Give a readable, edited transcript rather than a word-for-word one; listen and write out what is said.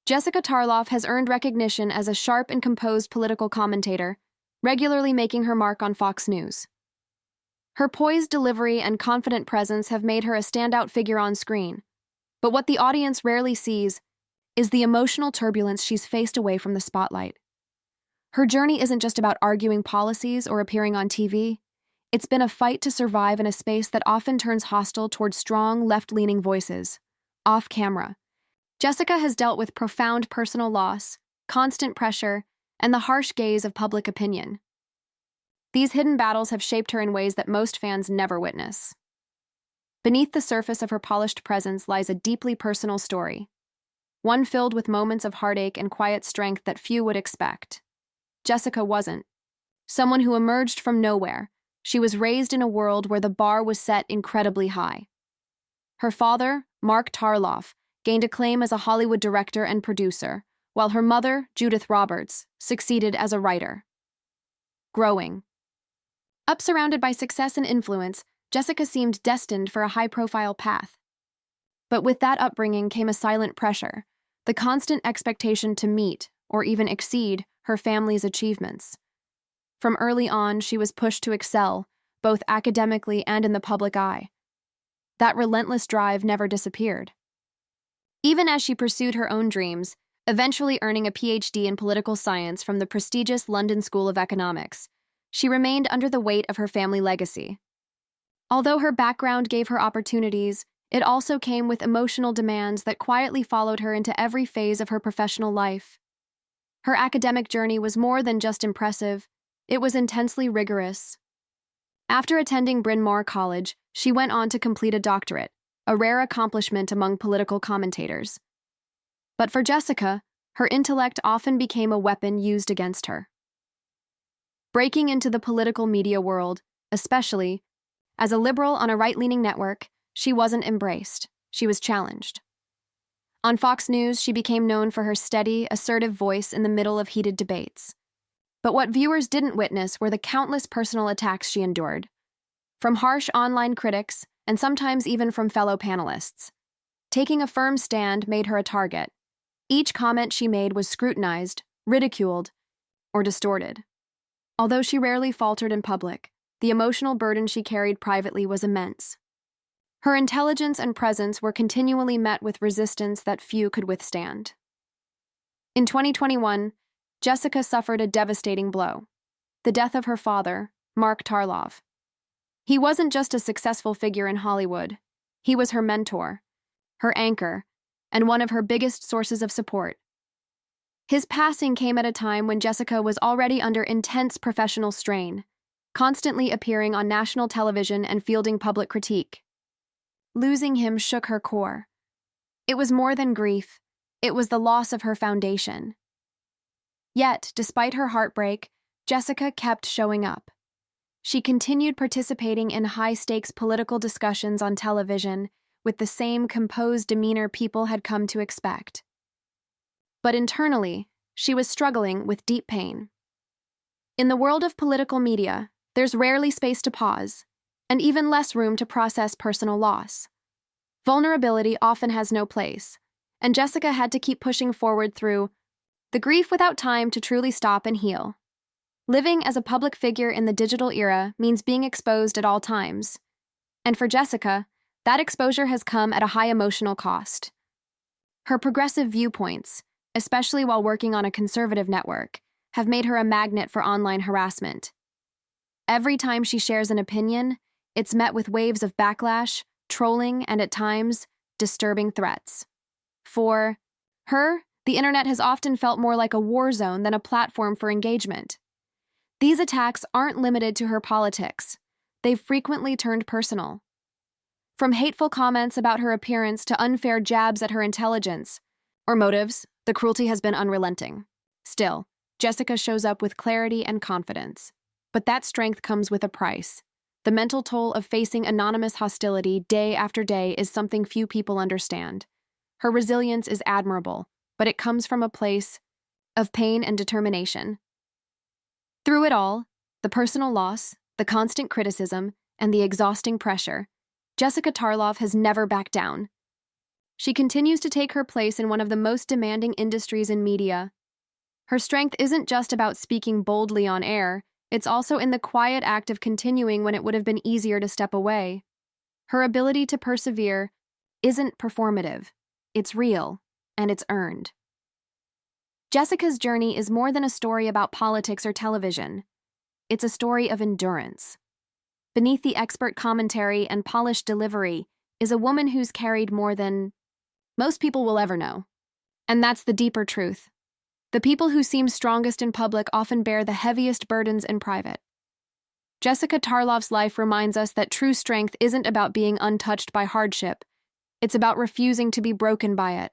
Jessica Tarlov has earned recognition as a sharp and composed political commentator, regularly making her mark on Fox News. Her poised delivery and confident presence have made her a standout figure on screen. But what the audience rarely sees is the emotional turbulence she's faced away from the spotlight. Her journey isn't just about arguing policies or appearing on TV. It's been a fight to survive in a space that often turns hostile towards strong, left-leaning voices. Off camera, Jessica has dealt with profound personal loss, constant pressure, and the harsh gaze of public opinion. These hidden battles have shaped her in ways that most fans never witness. Beneath the surface of her polished presence lies a deeply personal story, one filled with moments of heartache and quiet strength that few would expect. Jessica wasn't someone who emerged from nowhere. She was raised in a world where the bar was set incredibly high. Her father, Mark Tarlov, gained acclaim as a Hollywood director and producer, while her mother, Judith Roberts, succeeded as a writer. Growing up surrounded by success and influence, Jessica seemed destined for a high-profile path. But with that upbringing came a silent pressure, the constant expectation to meet, or even exceed, her family's achievements. From early on, she was pushed to excel, both academically and in the public eye. That relentless drive never disappeared. Even as she pursued her own dreams, eventually earning a PhD in political science from the prestigious London School of Economics, she remained under the weight of her family legacy. Although her background gave her opportunities, it also came with emotional demands that quietly followed her into every phase of her professional life. Her academic journey was more than just impressive, it was intensely rigorous. After attending Bryn Mawr College, she went on to complete a doctorate, a rare accomplishment among political commentators. But for Jessica, her intellect often became a weapon used against her. Breaking into the political media world, especially as a liberal on a right-leaning network, she wasn't embraced, she was challenged. On Fox News, she became known for her steady, assertive voice in the middle of heated debates. But what viewers didn't witness were the countless personal attacks she endured, from harsh online critics and sometimes even from fellow panelists. Taking a firm stand made her a target. Each comment she made was scrutinized, ridiculed, or distorted. Although she rarely faltered in public, the emotional burden she carried privately was immense. Her intelligence and presence were continually met with resistance that few could withstand. In 2021, Jessica suffered a devastating blow: the death of her father, Mark Tarlov. He wasn't just a successful figure in Hollywood. He was her mentor, her anchor, and one of her biggest sources of support. His passing came at a time when Jessica was already under intense professional strain, constantly appearing on national television and fielding public critique. Losing him shook her core. It was more than grief, it was the loss of her foundation. Yet, despite her heartbreak, Jessica kept showing up. She continued participating in high-stakes political discussions on television with the same composed demeanor people had come to expect. But internally, she was struggling with deep pain. In the world of political media, there's rarely space to pause, and even less room to process personal loss. Vulnerability often has no place, and Jessica had to keep pushing forward through the grief without time to truly stop and heal. Living as a public figure in the digital era means being exposed at all times. And for Jessica, that exposure has come at a high emotional cost. Her progressive viewpoints, especially while working on a conservative network, have made her a magnet for online harassment. Every time she shares an opinion, it's met with waves of backlash, trolling, and at times, disturbing threats. For her, the internet has often felt more like a war zone than a platform for engagement. These attacks aren't limited to her politics. They've frequently turned personal. From hateful comments about her appearance to unfair jabs at her intelligence or motives, the cruelty has been unrelenting. Still, Jessica shows up with clarity and confidence. But that strength comes with a price. The mental toll of facing anonymous hostility day after day is something few people understand. Her resilience is admirable, but it comes from a place of pain and determination. Through it all, the personal loss, the constant criticism, and the exhausting pressure, Jessica Tarlov has never backed down. She continues to take her place in one of the most demanding industries in media. Her strength isn't just about speaking boldly on air, it's also in the quiet act of continuing when it would have been easier to step away. Her ability to persevere isn't performative, it's real, and it's earned. Jessica's journey is more than a story about politics or television. It's a story of endurance. Beneath the expert commentary and polished delivery is a woman who's carried more than most people will ever know. And that's the deeper truth. The people who seem strongest in public often bear the heaviest burdens in private. Jessica Tarlov's life reminds us that true strength isn't about being untouched by hardship. It's about refusing to be broken by it.